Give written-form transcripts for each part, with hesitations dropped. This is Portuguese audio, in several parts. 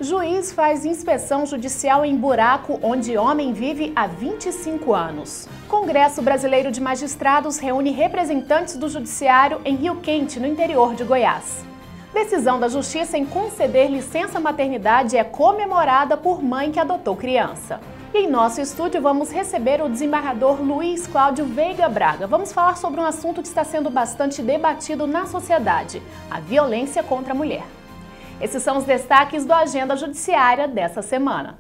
Juiz faz inspeção judicial em buraco onde homem vive há 25 anos. Congresso Brasileiro de Magistrados reúne representantes do Judiciário em Rio Quente, no interior de Goiás. Decisão da Justiça em conceder licença maternidade é comemorada por mãe que adotou criança. E em nosso estúdio vamos receber o desembargador Luiz Cláudio Veiga Braga. Vamos falar sobre um assunto que está sendo bastante debatido na sociedade: a violência contra a mulher. Esses são os destaques do Agenda Judiciária dessa semana.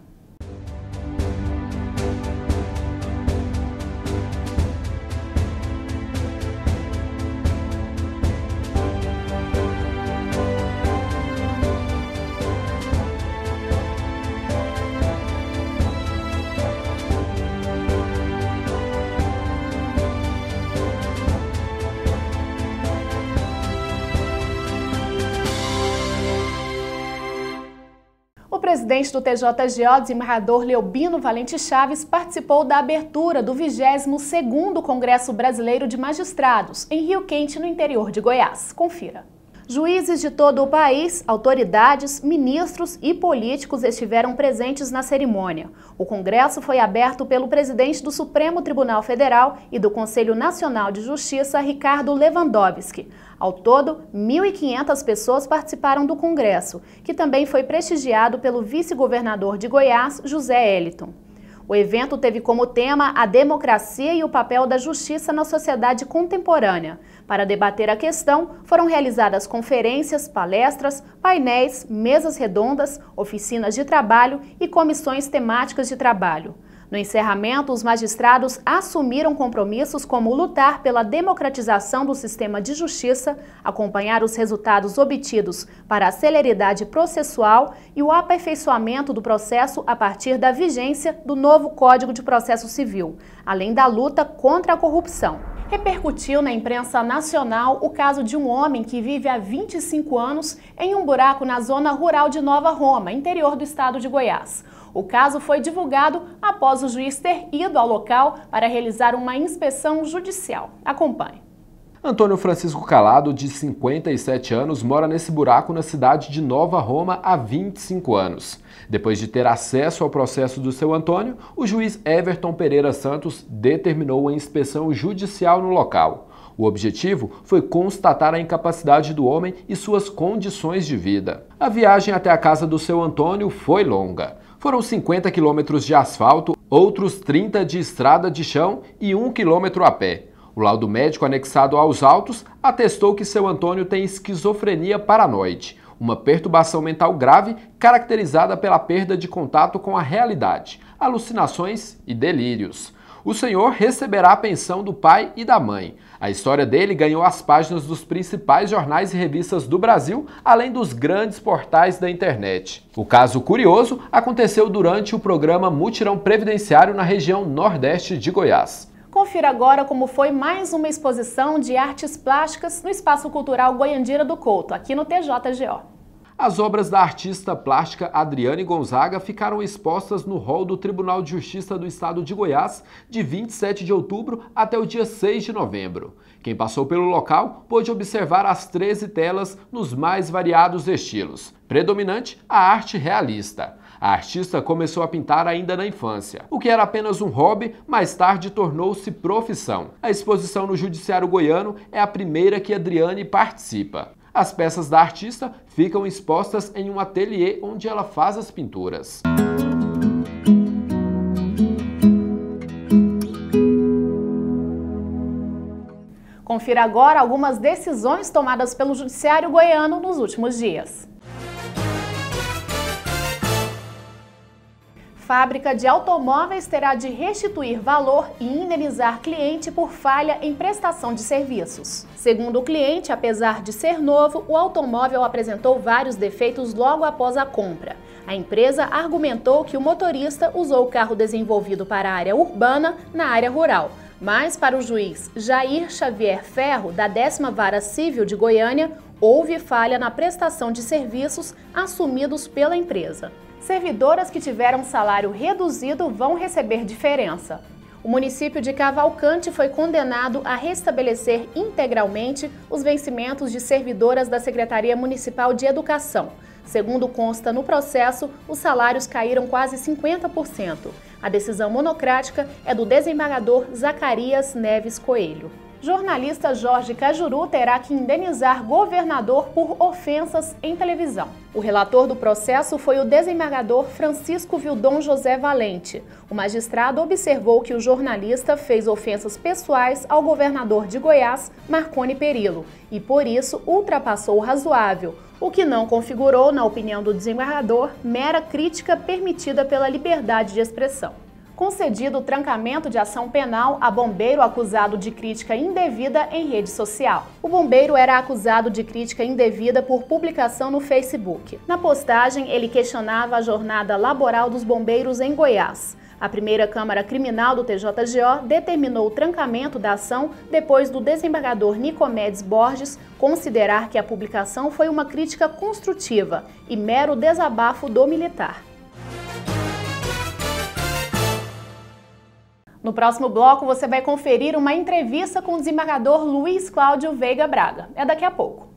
O presidente do TJGO, desembargador Leobino Valente Chaves, participou da abertura do 22º Congresso Brasileiro de Magistrados, em Rio Quente, no interior de Goiás. Confira. Juízes de todo o país, autoridades, ministros e políticos estiveram presentes na cerimônia. O congresso foi aberto pelo presidente do Supremo Tribunal Federal e do Conselho Nacional de Justiça, Ricardo Lewandowski. Ao todo, 1.500 pessoas participaram do congresso, que também foi prestigiado pelo vice-governador de Goiás, José Eliton. O evento teve como tema a democracia e o papel da justiça na sociedade contemporânea. Para debater a questão, foram realizadas conferências, palestras, painéis, mesas redondas, oficinas de trabalho e comissões temáticas de trabalho. No encerramento, os magistrados assumiram compromissos como lutar pela democratização do sistema de justiça, acompanhar os resultados obtidos para a celeridade processual e o aperfeiçoamento do processo a partir da vigência do novo Código de Processo Civil, além da luta contra a corrupção. Repercutiu na imprensa nacional o caso de um homem que vive há 25 anos em um buraco na zona rural de Nova Roma, interior do estado de Goiás. O caso foi divulgado após o juiz ter ido ao local para realizar uma inspeção judicial. Acompanhe. Antônio Francisco Calado, de 57 anos, mora nesse buraco na cidade de Nova Roma há 25 anos. Depois de ter acesso ao processo do seu Antônio, o juiz Everton Pereira Santos determinou a inspeção judicial no local. O objetivo foi constatar a incapacidade do homem e suas condições de vida. A viagem até a casa do seu Antônio foi longa. Foram 50 quilômetros de asfalto, outros 30 de estrada de chão e 1 quilômetro a pé. O laudo médico anexado aos autos atestou que seu Antônio tem esquizofrenia paranoide, uma perturbação mental grave caracterizada pela perda de contato com a realidade, alucinações e delírios. O senhor receberá a pensão do pai e da mãe. A história dele ganhou as páginas dos principais jornais e revistas do Brasil, além dos grandes portais da internet. O caso curioso aconteceu durante o programa Mutirão Previdenciário na região nordeste de Goiás. Confira agora como foi mais uma exposição de artes plásticas no Espaço Cultural Goiandira do Couto, aqui no TJGO. As obras da artista plástica Adriane Gonzaga ficaram expostas no hall do Tribunal de Justiça do Estado de Goiás de 27 de outubro até o dia 6 de novembro. Quem passou pelo local pôde observar as 13 telas nos mais variados estilos. Predominante, a arte realista. A artista começou a pintar ainda na infância. O que era apenas um hobby, mais tarde tornou-se profissão. A exposição no Judiciário Goiano é a primeira que Adriane participa. As peças da artista ficam expostas em um ateliê onde ela faz as pinturas. Confira agora algumas decisões tomadas pelo Judiciário Goiano nos últimos dias. Fábrica de automóveis terá de restituir valor e indenizar cliente por falha em prestação de serviços. Segundo o cliente, apesar de ser novo, o automóvel apresentou vários defeitos logo após a compra. A empresa argumentou que o motorista usou o carro desenvolvido para a área urbana na área rural. Mas, para o juiz Jair Xavier Ferro, da 10ª Vara Civil de Goiânia, houve falha na prestação de serviços assumidos pela empresa. Servidoras que tiveram salário reduzido vão receber diferença. O município de Cavalcante foi condenado a restabelecer integralmente os vencimentos de servidoras da Secretaria Municipal de Educação. Segundo consta no processo, os salários caíram quase 50%. A decisão monocrática é do desembargador Zacarias Neves Coelho. Jornalista Jorge Cajuru terá que indenizar governador por ofensas em televisão. O relator do processo foi o desembargador Francisco Vildon José Valente. O magistrado observou que o jornalista fez ofensas pessoais ao governador de Goiás, Marconi Perillo, e por isso ultrapassou o razoável, o que não configurou, na opinião do desembargador, mera crítica permitida pela liberdade de expressão. Concedido o trancamento de ação penal a bombeiro acusado de crítica indevida em rede social. O bombeiro era acusado de crítica indevida por publicação no Facebook. Na postagem, ele questionava a jornada laboral dos bombeiros em Goiás. A primeira Câmara Criminal do TJGO determinou o trancamento da ação depois do desembargador Nicomedes Borges considerar que a publicação foi uma crítica construtiva e mero desabafo do militar. No próximo bloco, você vai conferir uma entrevista com o desembargador Luiz Cláudio Veiga Braga. É daqui a pouco.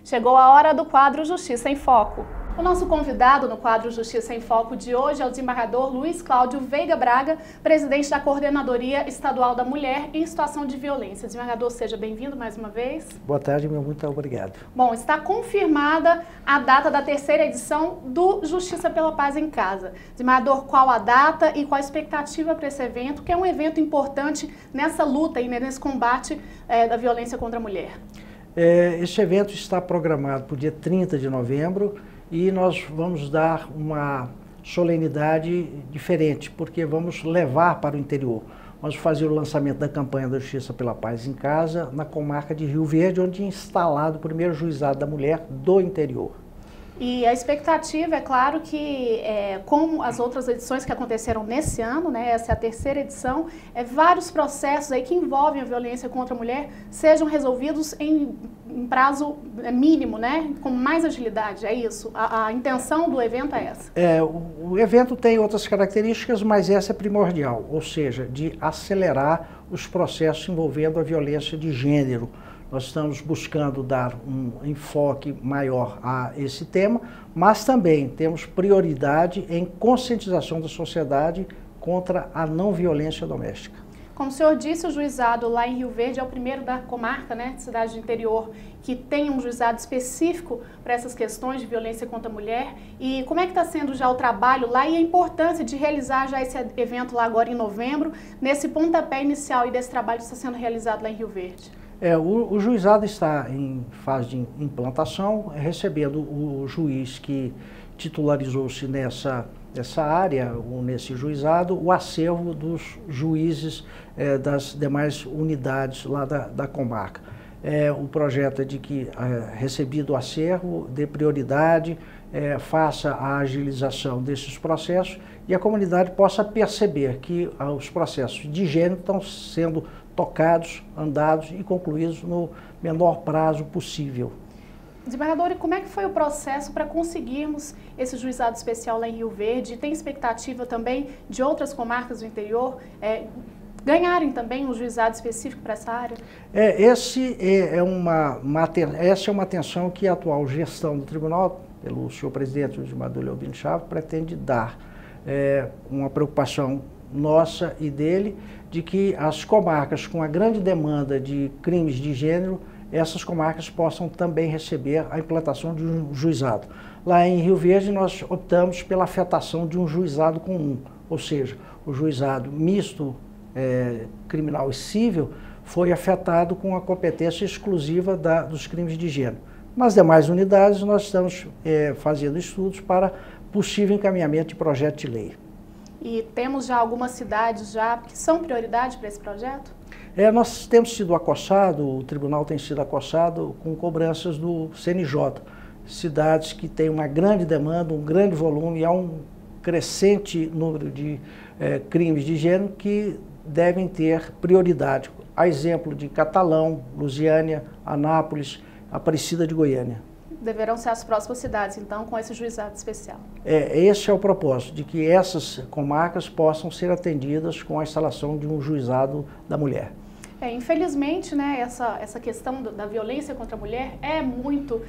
Chegou a hora do quadro Justiça em Foco. O nosso convidado no quadro Justiça em Foco de hoje é o desembargador Luiz Cláudio Veiga Braga, presidente da Coordenadoria Estadual da Mulher em Situação de Violência. Desembargador, seja bem-vindo mais uma vez. Boa tarde, meu muito obrigado. Bom, está confirmada a data da terceira edição do Justiça pela Paz em Casa. Desembargador, qual a data e qual a expectativa para esse evento, que é um evento importante nessa luta e nesse combate da violência contra a mulher? Este evento está programado para o dia 30 de novembro e nós vamos dar uma solenidade diferente, porque vamos levar para o interior. Vamos fazer o lançamento da campanha da Justiça pela Paz em Casa na comarca de Rio Verde, onde é instalado o primeiro juizado da mulher do interior. E a expectativa, é claro que, como as outras edições que aconteceram nesse ano, né, essa é a terceira edição, vários processos aí que envolvem a violência contra a mulher sejam resolvidos em prazo mínimo, né, com mais agilidade, é isso? A intenção do evento é essa? O evento tem outras características, mas essa é primordial, ou seja, de acelerar os processos envolvendo a violência de gênero. Nós estamos buscando dar um enfoque maior a esse tema, mas também temos prioridade em conscientização da sociedade contra a não violência doméstica. Como o senhor disse, o juizado lá em Rio Verde é o primeiro da comarca, né, cidade do interior, que tem um juizado específico para essas questões de violência contra a mulher. E como é que está sendo já o trabalho lá e a importância de realizar já esse evento lá agora em novembro, nesse pontapé inicial e desse trabalho que está sendo realizado lá em Rio Verde? O juizado está em fase de implantação, recebendo o juiz que titularizou-se nessa área, ou nesse juizado, o acervo dos juízes das demais unidades lá da comarca. O projeto é de que, recebido o acervo, dê prioridade, faça a agilização desses processos e a comunidade possa perceber que os processos de gênero estão sendo tocados, andados e concluídos no menor prazo possível. Desembargador, e como é que foi o processo para conseguirmos esse juizado especial lá em Rio Verde? Tem expectativa também de outras comarcas do interior ganharem também um juizado específico para essa área? Essa é uma atenção que a atual gestão do tribunal, pelo senhor presidente, o desembargador Leobino Chaves, pretende dar. Uma preocupação nossa e dele, de que as comarcas com a grande demanda de crimes de gênero, essas comarcas possam também receber a implantação de um juizado. Lá em Rio Verde nós optamos pela afetação de um juizado comum, ou seja, o juizado misto criminal e civil foi afetado com a competência exclusiva dos crimes de gênero. Nas demais unidades nós estamos fazendo estudos para possível encaminhamento de projeto de lei. E temos já algumas cidades que são prioridade para esse projeto? Nós temos sido acossados, o tribunal tem sido acossado com cobranças do CNJ. Cidades que têm uma grande demanda, um grande volume, há um crescente número de crimes de gênero que devem ter prioridade. A exemplo de Catalão, Lusiânia, Anápolis, Aparecida de Goiânia. Deverão ser as próximas cidades, então, com esse juizado especial. Esse é o propósito, de que essas comarcas possam ser atendidas com a instalação de um juizado da mulher. Infelizmente, né, essa questão da violência contra a mulher é muito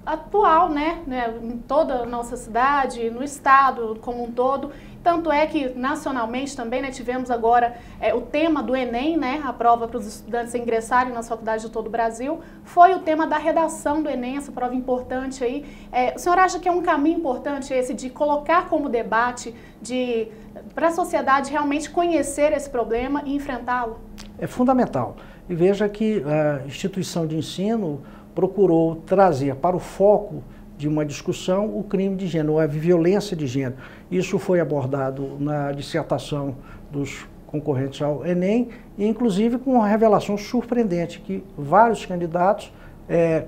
atual, né, em toda a nossa cidade, no estado como um todo. Tanto é que nacionalmente também, né, tivemos agora o tema do Enem, né, a prova para os estudantes ingressarem nas faculdades de todo o Brasil, foi o tema da redação do Enem, essa prova importante aí. O senhor acha que é um caminho importante esse de colocar como debate, para a sociedade realmente conhecer esse problema e enfrentá-lo? É fundamental. E veja que a instituição de ensino procurou trazer para o foco de uma discussão o crime de gênero, a violência de gênero. Isso foi abordado na dissertação dos concorrentes ao Enem, e inclusive com uma revelação surpreendente, que vários candidatos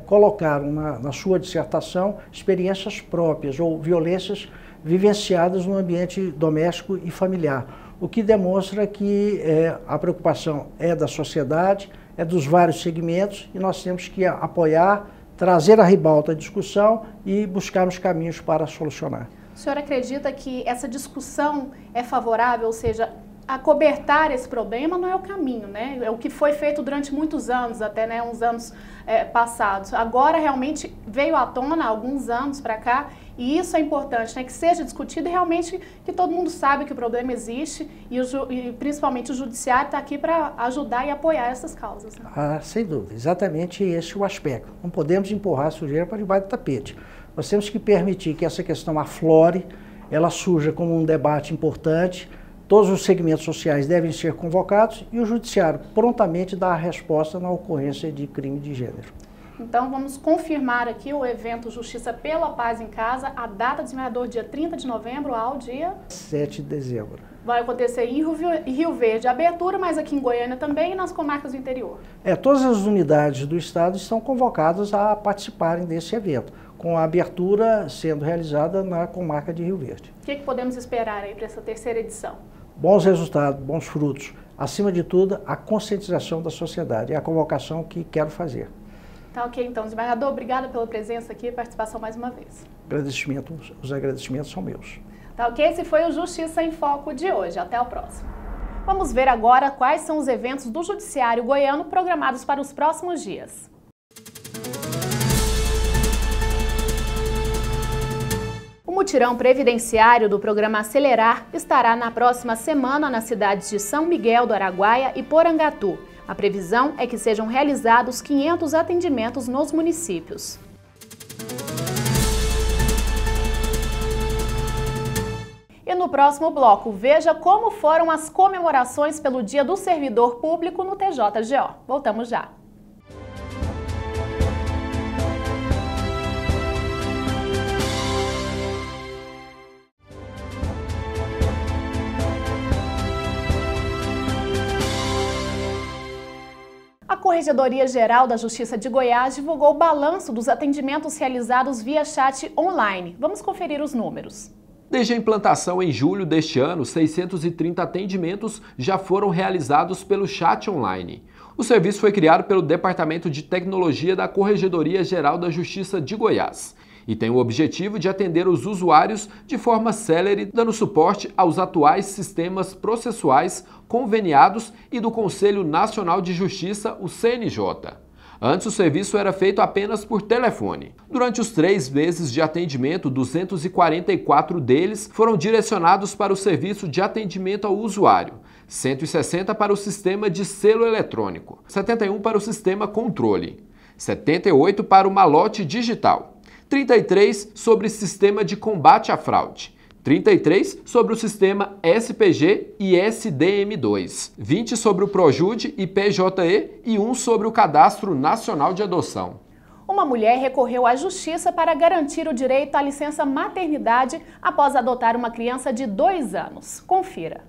colocaram na sua dissertação experiências próprias ou violências vivenciadas no ambiente doméstico e familiar, o que demonstra que a preocupação é da sociedade, é dos vários segmentos, e nós temos que apoiar, trazer à ribalta a discussão e buscar os caminhos para solucionar. O senhor acredita que essa discussão é favorável, ou seja, acobertar esse problema não é o caminho, né? É o que foi feito durante muitos anos, até, né, uns anos passados. Agora realmente veio à tona há alguns anos para cá, e isso é importante, né, que seja discutido e realmente que todo mundo sabe que o problema existe e principalmente o judiciário está aqui para ajudar e apoiar essas causas. Né? Sem dúvida, exatamente esse é o aspecto. Não podemos empurrar a sujeira para debaixo do tapete. Nós temos que permitir que essa questão aflore, ela surja como um debate importante. Todos os segmentos sociais devem ser convocados e o judiciário prontamente dá a resposta na ocorrência de crime de gênero. Então vamos confirmar aqui o evento Justiça pela Paz em Casa, a data do desembargador dia 30 de novembro ao dia 7 de dezembro. Vai acontecer em Rio Verde a abertura, mas aqui em Goiânia também e nas comarcas do interior. Todas as unidades do estado estão convocadas a participarem desse evento, com a abertura sendo realizada na comarca de Rio Verde. O que podemos esperar aí para essa terceira edição? Bons resultados, bons frutos. Acima de tudo, a conscientização da sociedade. É a convocação que quero fazer. Tá ok, então, desembargador, obrigada pela presença aqui e participação mais uma vez. Os agradecimentos são meus. Tá ok, esse foi o Justiça em Foco de hoje. Até o próximo. Vamos ver agora quais são os eventos do Judiciário Goiano programados para os próximos dias. O mutirão previdenciário do programa Acelerar estará na próxima semana nas cidades de São Miguel do Araguaia e Porangatu. A previsão é que sejam realizados 500 atendimentos nos municípios. E no próximo bloco, veja como foram as comemorações pelo Dia do Servidor Público no TJGO. Voltamos já. A Corregedoria-Geral da Justiça de Goiás divulgou o balanço dos atendimentos realizados via chat online. Vamos conferir os números. Desde a implantação em julho deste ano, 630 atendimentos já foram realizados pelo chat online. O serviço foi criado pelo Departamento de Tecnologia da Corregedoria-Geral da Justiça de Goiás e tem o objetivo de atender os usuários de forma célere, dando suporte aos atuais sistemas processuais conveniados e do Conselho Nacional de Justiça, o CNJ. Antes, o serviço era feito apenas por telefone. Durante os 3 meses de atendimento, 244 deles foram direcionados para o serviço de atendimento ao usuário, 160 para o sistema de selo eletrônico, 71 para o sistema controle, 78 para o malote digital, 33 sobre o sistema de combate à fraude, 33 sobre o sistema SPG e SDM2, 20 sobre o Projude e PJE e 1 sobre o Cadastro Nacional de Adoção. Uma mulher recorreu à justiça para garantir o direito à licença maternidade após adotar uma criança de 2 anos. Confira.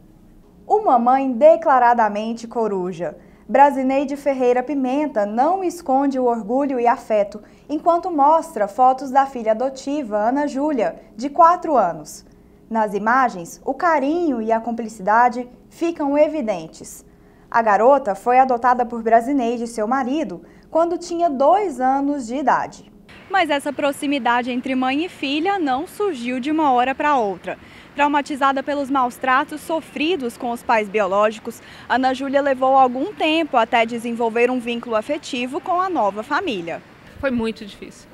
Uma mãe declaradamente coruja. Brasineide Ferreira Pimenta não esconde o orgulho e afeto, enquanto mostra fotos da filha adotiva, Ana Júlia, de 4 anos. Nas imagens, o carinho e a cumplicidade ficam evidentes. A garota foi adotada por Brasineide e seu marido quando tinha 2 anos de idade. Mas essa proximidade entre mãe e filha não surgiu de uma hora para outra. Traumatizada pelos maus tratos sofridos com os pais biológicos, Ana Júlia levou algum tempo até desenvolver um vínculo afetivo com a nova família. Foi muito difícil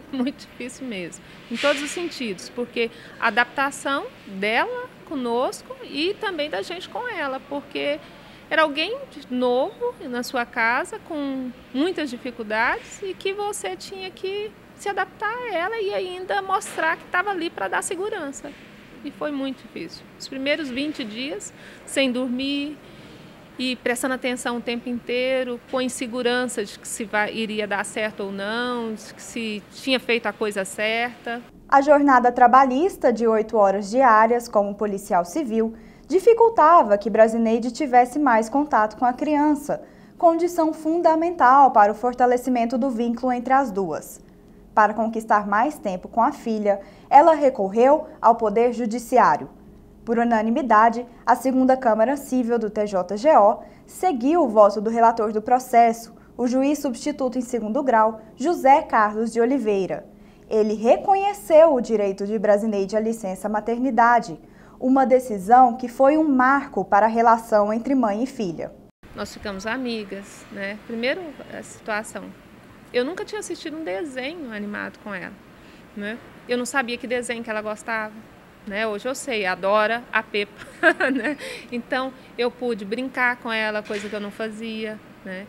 mesmo, em todos os sentidos, porque a adaptação dela conosco e também da gente com ela, porque era alguém novo na sua casa, com muitas dificuldades e que você tinha que se adaptar a ela e ainda mostrar que estava ali para dar segurança. E foi muito difícil. Os primeiros 20 dias, sem dormir e prestando atenção o tempo inteiro, com insegurança de que iria dar certo ou não, de que se tinha feito a coisa certa. A jornada trabalhista de 8 horas diárias como policial civil dificultava que Brasineide tivesse mais contato com a criança, condição fundamental para o fortalecimento do vínculo entre as duas. Para conquistar mais tempo com a filha, ela recorreu ao Poder Judiciário. Por unanimidade, a segunda Câmara Civil do TJGO seguiu o voto do relator do processo, o juiz substituto em segundo grau, José Carlos de Oliveira. Ele reconheceu o direito de Brasineide à licença maternidade, uma decisão que foi um marco para a relação entre mãe e filha. Nós ficamos amigas, né? Primeiro, a situação. Eu nunca tinha assistido um desenho animado com ela, né? Eu não sabia que desenho que ela gostava, né? Hoje eu sei, adora a Peppa, né? Então, eu pude brincar com ela, coisa que eu não fazia, né?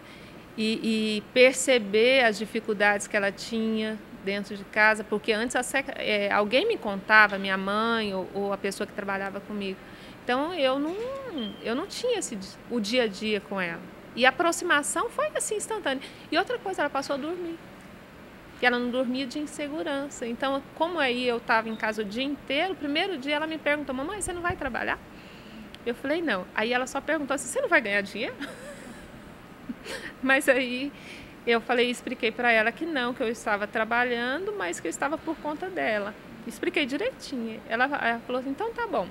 E perceber as dificuldades que ela tinha dentro de casa, porque antes alguém me contava, minha mãe ou a pessoa que trabalhava comigo. Então, eu não tinha o dia a dia com ela. E a aproximação foi assim, instantânea. E outra coisa, ela passou a dormir. E ela não dormia de insegurança. Então, como aí eu estava em casa o dia inteiro, o primeiro dia ela me perguntou, mamãe, você não vai trabalhar? Eu falei, não. Aí ela só perguntou assim, você não vai ganhar dinheiro? Mas aí eu expliquei para ela que não, que eu estava trabalhando, mas que eu estava por conta dela. Expliquei direitinho. Ela falou assim, então tá bom.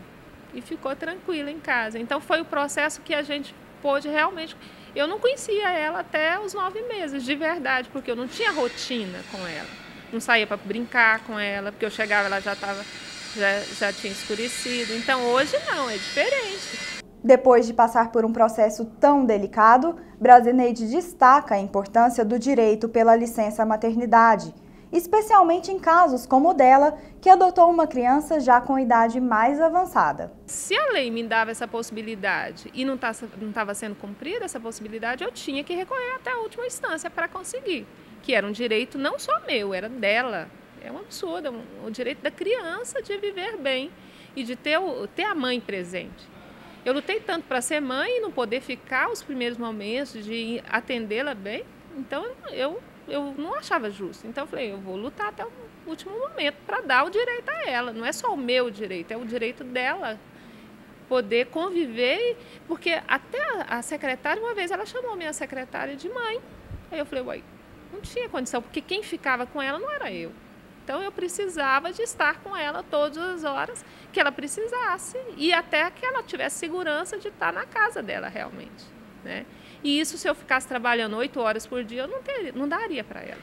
E ficou tranquila em casa. Então foi o processo que a gente pôde realmente... Eu não conhecia ela até os 9 meses, de verdade, porque eu não tinha rotina com ela. Não saía para brincar com ela, porque eu chegava, ela já tinha escurecido. Então hoje não, é diferente. Depois de passar por um processo tão delicado, Brasineide destaca a importância do direito pela licença maternidade, especialmente em casos como o dela, que adotou uma criança já com idade mais avançada. Se a lei me dava essa possibilidade e não estava sendo cumprida essa possibilidade, eu tinha que recorrer até a última instância para conseguir, que era um direito não só meu, era dela. É um absurdo, o direito da criança de viver bem e de ter a mãe presente. Eu lutei tanto para ser mãe e não poder ficar os primeiros momentos, de atendê-la bem, então eu não achava justo. Então eu falei, eu vou lutar até o último momento para dar o direito a ela. Não é só o meu direito, é o direito dela poder conviver. Porque até a secretária, uma vez ela chamou a minha secretária de mãe. Aí eu falei, uai, não tinha condição, porque quem ficava com ela não era eu. Então eu precisava de estar com ela todas as horas que ela precisasse e até que ela tivesse segurança de estar na casa dela realmente, né? E isso, se eu ficasse trabalhando 8 horas por dia, eu não daria para ela.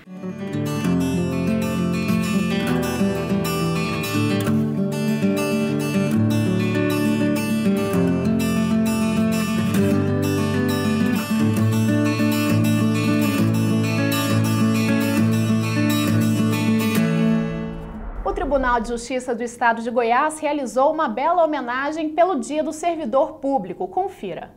O Tribunal de Justiça do Estado de Goiás realizou uma bela homenagem pelo Dia do Servidor Público. Confira.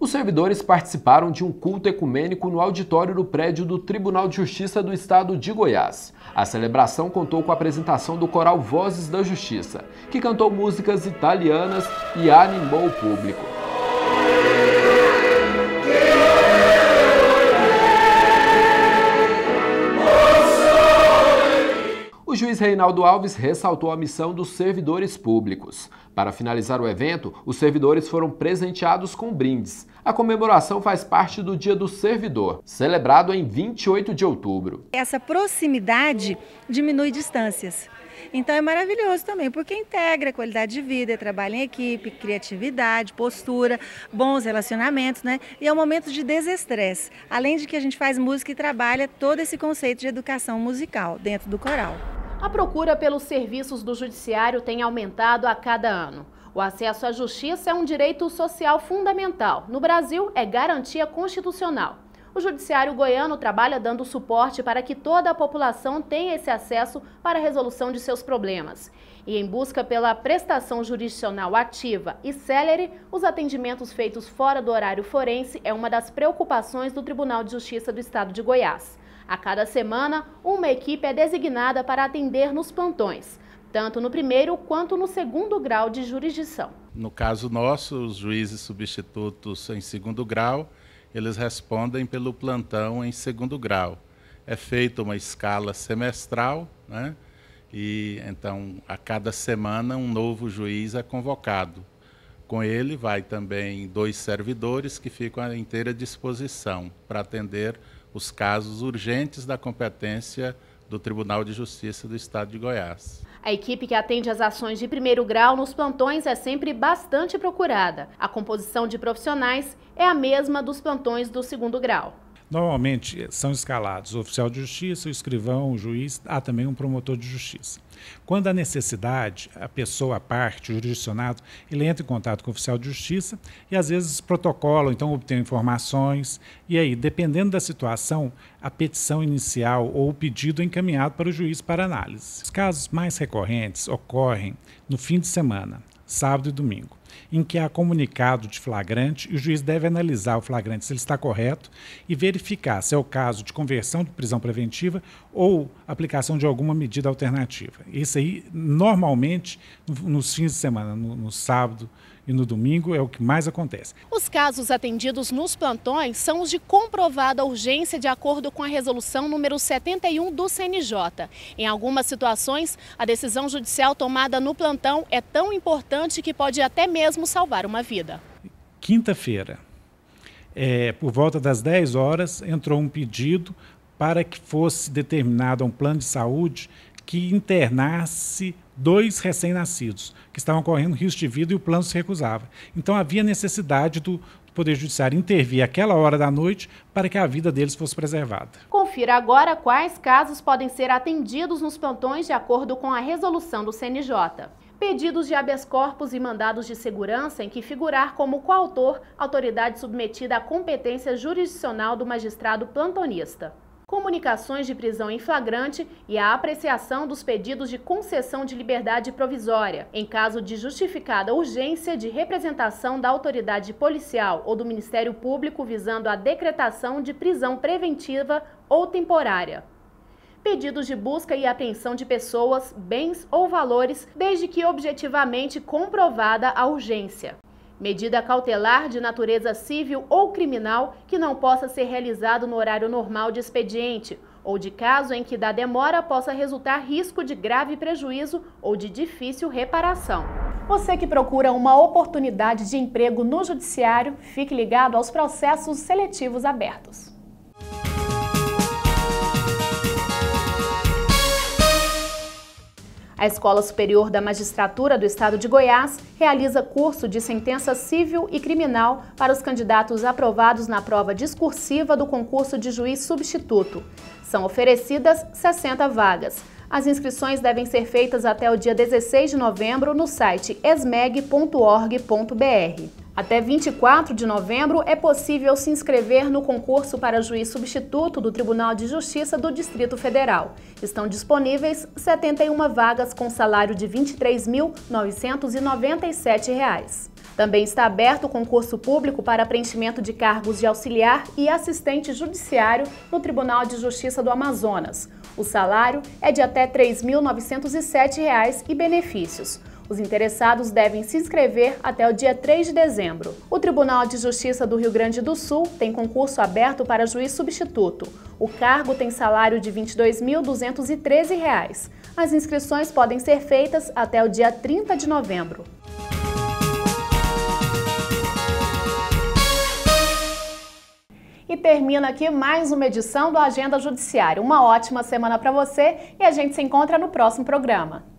Os servidores participaram de um culto ecumênico no auditório do prédio do Tribunal de Justiça do Estado de Goiás. A celebração contou com a apresentação do coral Vozes da Justiça, que cantou músicas italianas e animou o público. O juiz Reinaldo Alves ressaltou a missão dos servidores públicos. Para finalizar o evento, os servidores foram presenteados com brindes. A comemoração faz parte do Dia do Servidor, celebrado em 28 de outubro. Essa proximidade diminui distâncias. Então é maravilhoso também, porque integra qualidade de vida, trabalho em equipe, criatividade, postura, bons relacionamentos, né? E é um momento de desestresse, além de que a gente faz música e trabalha todo esse conceito de educação musical dentro do coral. A procura pelos serviços do judiciário tem aumentado a cada ano. O acesso à justiça é um direito social fundamental. No Brasil, é garantia constitucional. O Judiciário goiano trabalha dando suporte para que toda a população tenha esse acesso para a resolução de seus problemas. E em busca pela prestação jurisdicional ativa e célere, os atendimentos feitos fora do horário forense é uma das preocupações do Tribunal de Justiça do Estado de Goiás. A cada semana, uma equipe é designada para atender nos plantões, tanto no primeiro quanto no segundo grau de jurisdição. No caso nosso, os juízes substitutos em segundo grau, eles respondem pelo plantão em segundo grau. É feita uma escala semestral, né? E então a cada semana um novo juiz é convocado. Com ele vai também 2 servidores que ficam à inteira disposição para atender os casos urgentes da competência do Tribunal de Justiça do Estado de Goiás. A equipe que atende as ações de primeiro grau nos plantões é sempre bastante procurada. A composição de profissionais é a mesma dos plantões do segundo grau. Normalmente são escalados o oficial de justiça, o escrivão, o juiz, há também um promotor de justiça. Quando há necessidade, a pessoa, a parte, o jurisdicionado, ele entra em contato com o oficial de justiça e às vezes protocola, então obtém informações e aí, dependendo da situação, a petição inicial ou o pedido é encaminhado para o juiz para análise. Os casos mais recorrentes ocorrem no fim de semana, sábado e domingo, em que há comunicado de flagrante e o juiz deve analisar o flagrante se ele está correto e verificar se é o caso de conversão de prisão preventiva ou aplicação de alguma medida alternativa. Isso aí, normalmente, nos fins de semana, no sábado e no domingo, é o que mais acontece. Os casos atendidos nos plantões são os de comprovada urgência de acordo com a resolução número 71 do CNJ. Em algumas situações, a decisão judicial tomada no plantão é tão importante que pode até mesmo salvar uma vida. Quinta-feira, por volta das 10 horas, entrou um pedido para que fosse determinado um plano de saúde que internasse 2 recém-nascidos, que estavam correndo risco de vida e o plano se recusava. Então havia necessidade do Poder Judiciário intervir àquela hora da noite para que a vida deles fosse preservada. Confira agora quais casos podem ser atendidos nos plantões de acordo com a resolução do CNJ. Pedidos de habeas corpus e mandados de segurança em que figurar como coautor autoridade submetida à competência jurisdicional do magistrado plantonista. Comunicações de prisão em flagrante e a apreciação dos pedidos de concessão de liberdade provisória, em caso de justificada urgência de representação da autoridade policial ou do Ministério Público visando a decretação de prisão preventiva ou temporária. Pedidos de busca e apreensão de pessoas, bens ou valores, desde que objetivamente comprovada a urgência. Medida cautelar de natureza civil ou criminal que não possa ser realizado no horário normal de expediente, ou de caso em que da demora possa resultar risco de grave prejuízo ou de difícil reparação. Você que procura uma oportunidade de emprego no Judiciário, fique ligado aos processos seletivos abertos. A Escola Superior da Magistratura do Estado de Goiás realiza curso de sentença civil e criminal para os candidatos aprovados na prova discursiva do concurso de juiz substituto. São oferecidas 60 vagas. As inscrições devem ser feitas até o dia 16 de novembro no site esmeg.org.br. Até 24 de novembro é possível se inscrever no concurso para juiz substituto do Tribunal de Justiça do Distrito Federal. Estão disponíveis 71 vagas com salário de R$ 23.997. Também está aberto o concurso público para preenchimento de cargos de auxiliar e assistente judiciário no Tribunal de Justiça do Amazonas. O salário é de até R$ 3.907 e benefícios. Os interessados devem se inscrever até o dia 3 de dezembro. O Tribunal de Justiça do Rio Grande do Sul tem concurso aberto para juiz substituto. O cargo tem salário de R$ 22.213. As inscrições podem ser feitas até o dia 30 de novembro. E termina aqui mais uma edição do Agenda Judiciária. Uma ótima semana para você e a gente se encontra no próximo programa.